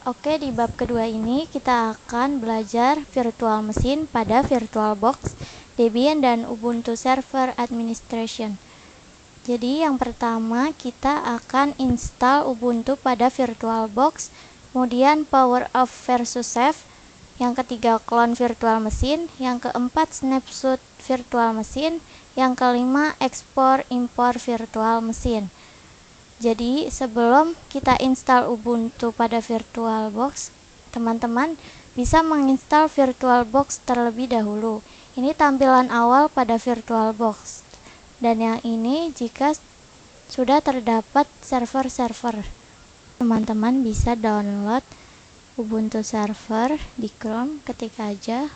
Oke, di bab kedua ini kita akan belajar virtual machine pada VirtualBox, Debian, dan Ubuntu Server Administration. Jadi yang pertama kita akan install Ubuntu pada VirtualBox, kemudian power off versus save, yang ketiga clone virtual machine, yang keempat snapshot virtual machine, yang kelima export import virtual machine. Jadi sebelum kita install Ubuntu pada VirtualBox, teman-teman bisa menginstal VirtualBox terlebih dahulu. Ini tampilan awal pada VirtualBox. Dan yang ini jika sudah terdapat server-server. Teman-teman bisa download Ubuntu server di Chrome, ketik aja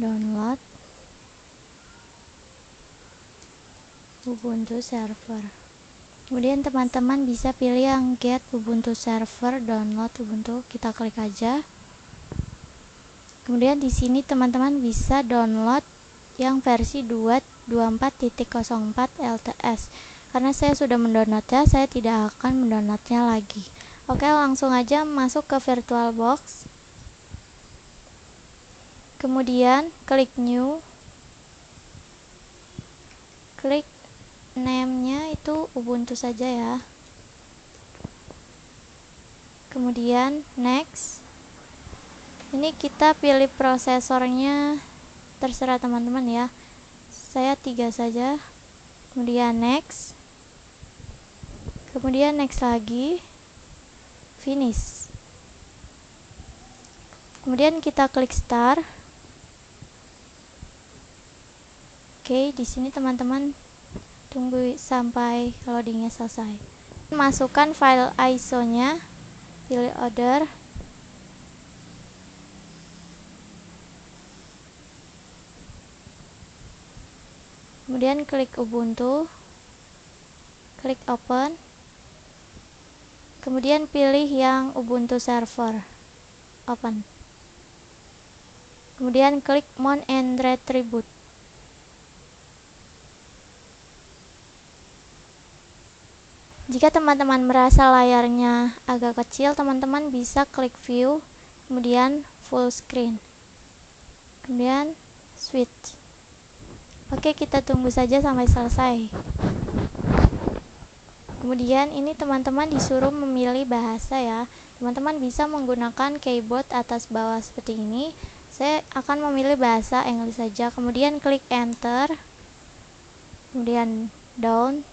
download Ubuntu server. Kemudian teman-teman bisa pilih yang get Ubuntu server, download Ubuntu, kita klik aja. Kemudian di sini teman-teman bisa download yang versi 2.24.04 LTS. Karena saya sudah mendownloadnya, saya tidak akan mendownloadnya lagi. Oke, langsung aja masuk ke VirtualBox. Kemudian klik new. Klik name-nya itu Ubuntu saja ya. Kemudian next. Ini kita pilih prosesornya, terserah teman-teman ya. Saya 3 saja. Kemudian next. Kemudian next lagi. Finish. Kemudian kita klik start. Oke, di sini teman-teman tunggu sampai loadingnya selesai. Masukkan file ISO-nya, pilih order. Kemudian klik Ubuntu, klik open. Kemudian pilih yang Ubuntu server, open. Kemudian klik mount and retribution. Jika teman-teman merasa layarnya agak kecil, teman-teman bisa klik view, kemudian full screen, kemudian switch. Oke, kita tunggu saja sampai selesai. Kemudian ini teman-teman disuruh memilih bahasa ya. Teman-teman bisa menggunakan keyboard atas bawah seperti ini. Saya akan memilih bahasa Inggris saja. Kemudian klik enter, kemudian down.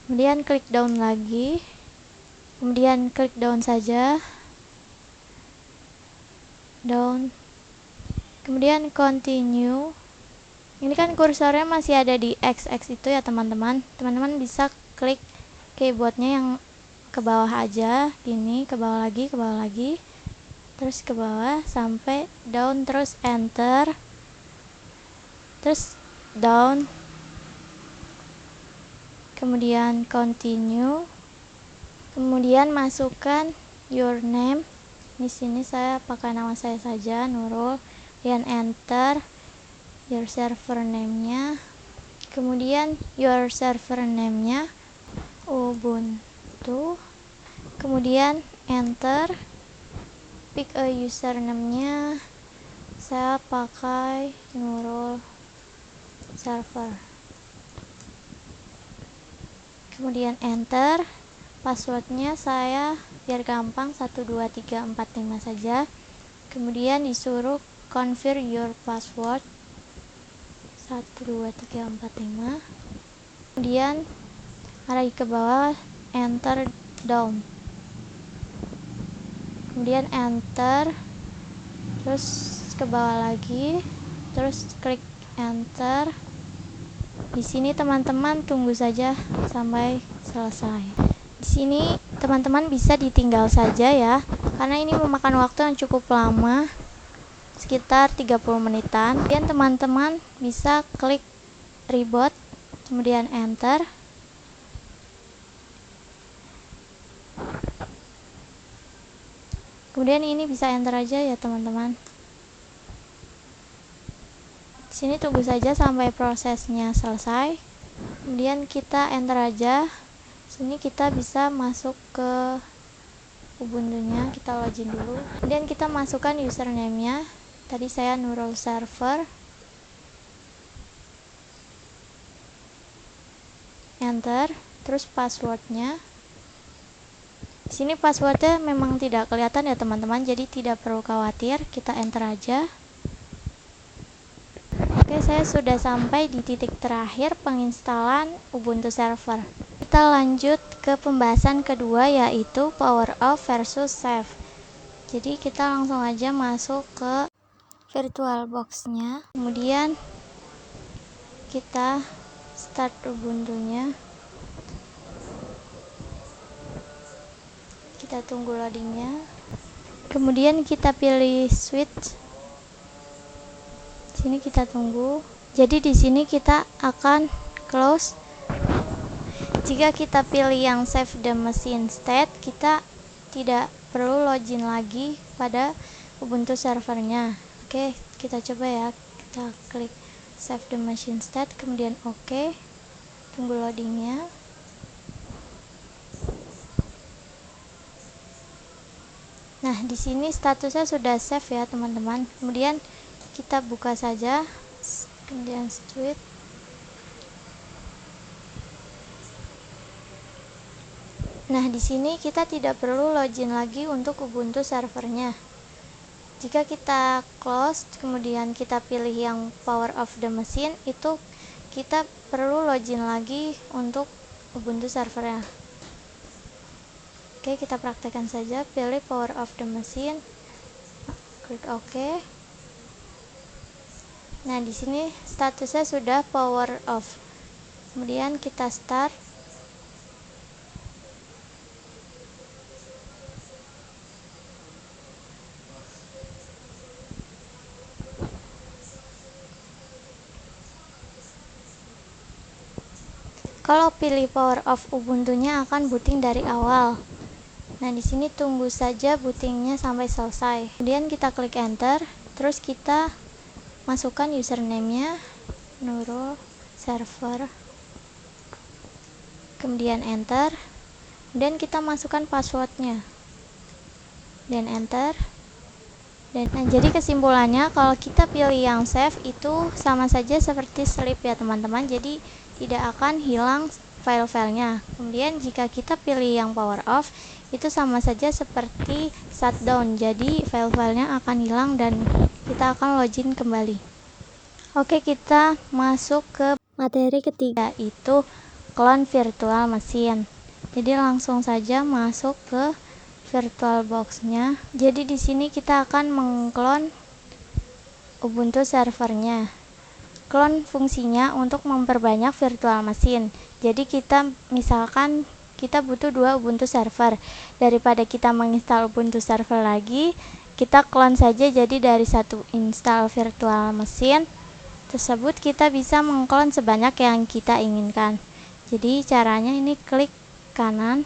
Kemudian klik down lagi, kemudian klik down saja, down, kemudian continue. Ini kan kursornya masih ada di XX itu ya teman-teman. Teman-teman bisa klik keyboardnya yang ke bawah aja, gini, ke bawah lagi, terus ke bawah sampai down, terus enter, terus down. Kemudian continue, kemudian masukkan your name. Di sini saya pakai nama saya saja, Nurul. Kemudian enter your server name-nya. Kemudian your server name-nya Ubuntu. Kemudian enter. Pick a username-nya. Saya pakai Nurul server. Kemudian enter. Passwordnya saya biar gampang 12345 saja. Kemudian disuruh confirm your password 12345. Kemudian arah ke bawah, enter down. Kemudian enter, terus ke bawah lagi, terus klik enter. Di sini teman-teman tunggu saja sampai selesai. Di sini teman-teman bisa ditinggal saja ya, karena ini memakan waktu yang cukup lama, sekitar 30 menitan. Kemudian teman-teman bisa klik reboot, kemudian enter. Kemudian ini bisa enter aja ya teman-teman. Sini tunggu saja sampai prosesnya selesai. Kemudian kita enter aja Sini kita bisa masuk ke Ubuntu-nya, kita login dulu. Kemudian kita masukkan username-nya. Tadi saya Nurul Server. Enter, terus passwordnya. Di sini passwordnya memang tidak kelihatan ya teman-teman, jadi tidak perlu khawatir, kita enter aja. Oke, saya sudah sampai di titik terakhir penginstalan Ubuntu Server. Kita lanjut ke pembahasan kedua, yaitu power off versus save. Jadi kita langsung aja masuk ke VirtualBox-nya, kemudian kita start Ubuntu-nya. Kita tunggu loadingnya, kemudian kita pilih switch. Sini kita tunggu. Jadi di sini kita akan close. Jika kita pilih yang save the machine state, kita tidak perlu login lagi pada Ubuntu servernya. Oke, kita coba ya. Kita klik save the machine state, kemudian oke. Tunggu loadingnya. Nah, di sini statusnya sudah save ya, teman-teman. Kemudian kita buka saja, kemudian switch. Nah, di sini kita tidak perlu login lagi untuk Ubuntu servernya. Jika kita close, kemudian kita pilih yang power of the machine, itu kita perlu login lagi untuk Ubuntu servernya. Oke, kita praktekkan saja. Pilih power of the machine, klik OK. Nah, di sini statusnya sudah power off. Kemudian kita start. Kalau pilih power off, Ubuntu-nya akan booting dari awal. Nah, di sini tunggu saja bootingnya sampai selesai. Kemudian kita klik enter, terus kita masukkan username-nya Nurul Server. Kemudian enter. Dan kita masukkan passwordnya. Dan enter. Nah, jadi kesimpulannya kalau kita pilih yang save itu sama saja seperti sleep ya teman-teman. Jadi tidak akan hilang file-filenya. Kemudian jika kita pilih yang power off, itu sama saja seperti shutdown. Jadi file-filenya akan hilang dan kita akan login kembali. Oke, kita masuk ke materi ketiga, yaitu clone virtual machine. Jadi langsung saja masuk ke VirtualBox-nya. Jadi di sini kita akan mengklon Ubuntu servernya. Clone fungsinya untuk memperbanyak virtual machine. Jadi kita misalkan kita butuh 2 Ubuntu server. Daripada kita menginstal Ubuntu server lagi, kita clone saja. Jadi dari satu install virtual machine tersebut kita bisa mengklon sebanyak yang kita inginkan. Jadi caranya ini klik kanan,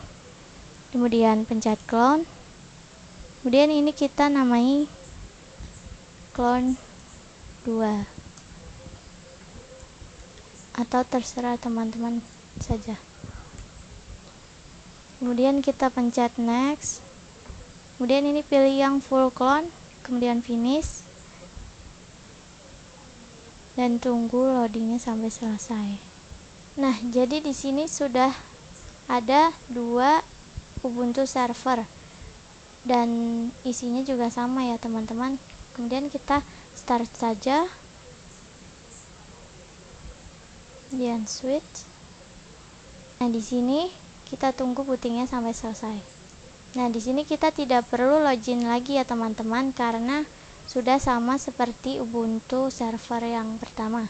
kemudian pencet clone, kemudian ini kita namai clone 2 atau terserah teman-teman saja. Kemudian kita pencet next, kemudian ini pilih yang full clone, kemudian finish, dan tunggu loadingnya sampai selesai. Nah, jadi di sini sudah ada 2 Ubuntu server dan isinya juga sama ya teman-teman. Kemudian kita start saja, kemudian switch. Nah, di sini kita tunggu bootingnya sampai selesai. Nah, di sini kita tidak perlu login lagi ya teman-teman, karena sudah sama seperti Ubuntu server yang pertama.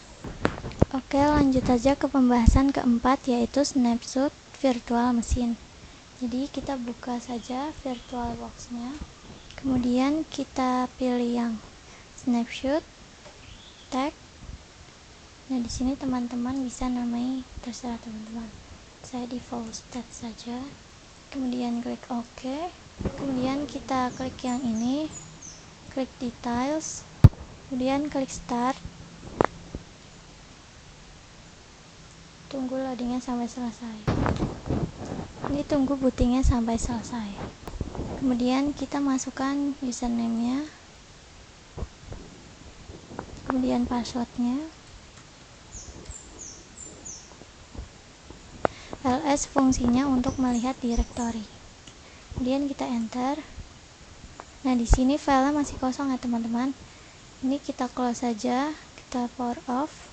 Oke, lanjut aja ke pembahasan keempat, yaitu snapshot virtual machine. Jadi kita buka saja VirtualBox-nya, kemudian kita pilih yang snapshot tag. Nah, di sini teman-teman bisa namai terserah teman-teman. Saya default state saja. Kemudian klik OK. Kemudian kita klik yang ini, klik details, kemudian klik start. Tunggu loadingnya sampai selesai. Ini tunggu bootingnya sampai selesai. Kemudian kita masukkan username-nya, kemudian passwordnya. ls fungsinya untuk melihat directory. Kemudian kita enter. Nah, di sini filenya masih kosong ya teman-teman. Ini kita close saja, kita power off.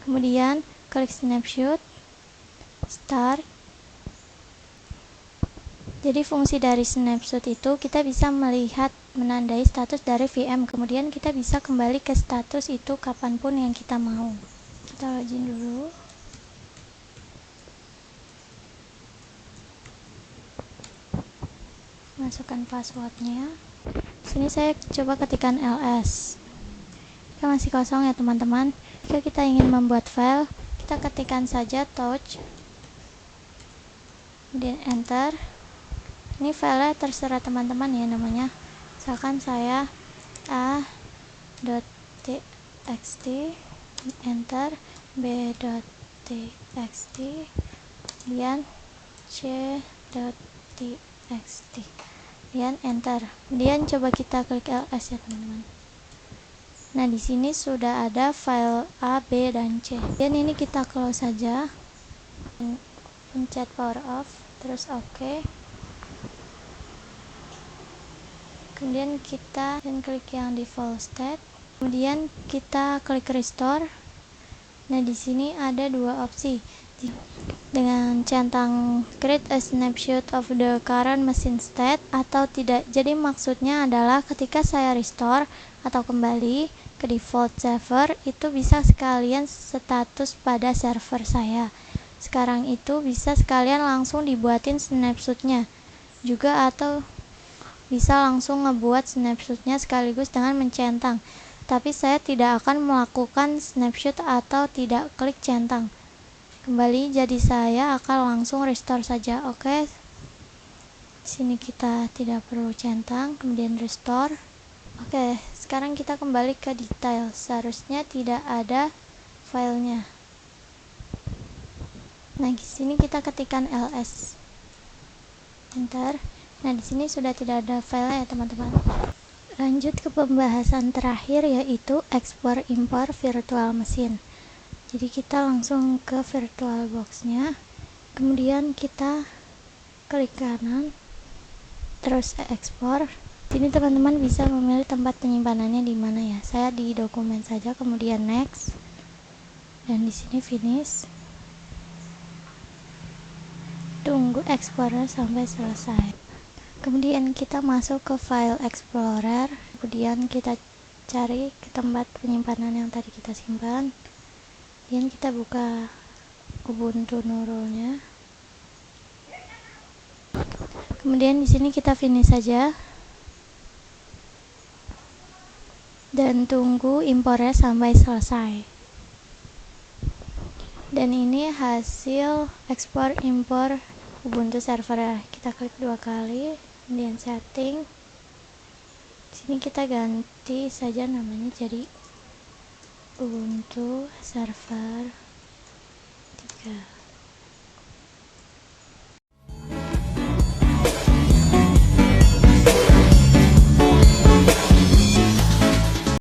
Kemudian klik snapshot, start. Jadi fungsi dari snapshot itu kita bisa melihat, menandai status dari VM. Kemudian kita bisa kembali ke status itu kapanpun yang kita mau. Kita login dulu. Masukkan passwordnya. Sini saya coba ketikkan ls. Kita masih kosong ya teman-teman. Jika kita ingin membuat file, kita ketikkan saja touch, kemudian enter. Ini filenya terserah teman-teman ya namanya. Misalkan saya a.txt, enter, b.txt, kemudian c.txt, kemudian enter. Kemudian coba kita klik ls ya teman-teman. Nah, di sini sudah ada file A, B, dan C. Dan ini kita close saja. Pencet power off, terus OK. Kemudian kita klik yang default state. Kemudian kita klik restore. Nah, di sini ada dua opsi. Dengan centang create a snapshot of the current machine state atau tidak. Jadi maksudnya adalah ketika saya restore atau kembali ke default server, itu bisa sekalian status pada server saya. Sekarang itu bisa sekalian langsung dibuatin snapshotnya juga, atau bisa langsung ngebuat snapshotnya sekaligus dengan mencentang. Tapi saya tidak akan melakukan snapshot atau tidak klik centang kembali, jadi saya akan langsung restore saja. Oke, sini kita tidak perlu centang, kemudian restore. Oke, sekarang kita kembali ke detail. Seharusnya tidak ada filenya. Nah, di sini kita ketikkan ls, enter. Nah, di sini sudah tidak ada filenya ya teman-teman. Lanjut ke pembahasan terakhir, yaitu ekspor impor virtual machine. Jadi kita langsung ke VirtualBox-nya, kemudian kita klik kanan, terus ekspor. Sini teman-teman bisa memilih tempat penyimpanannya di mana ya. Saya di dokumen saja, kemudian next, dan di sini finish. Tunggu ekspornya sampai selesai. Kemudian kita masuk ke File Explorer, kemudian kita cari ke tempat penyimpanan yang tadi kita simpan. Kemudian kita buka Ubuntu Nurul-nya. Kemudian di sini kita finish saja dan tunggu impornya sampai selesai. Dan ini hasil ekspor impor Ubuntu server. Kita klik 2 kali, kemudian setting. Di sini kita ganti saja namanya jadi Ubuntu server 3.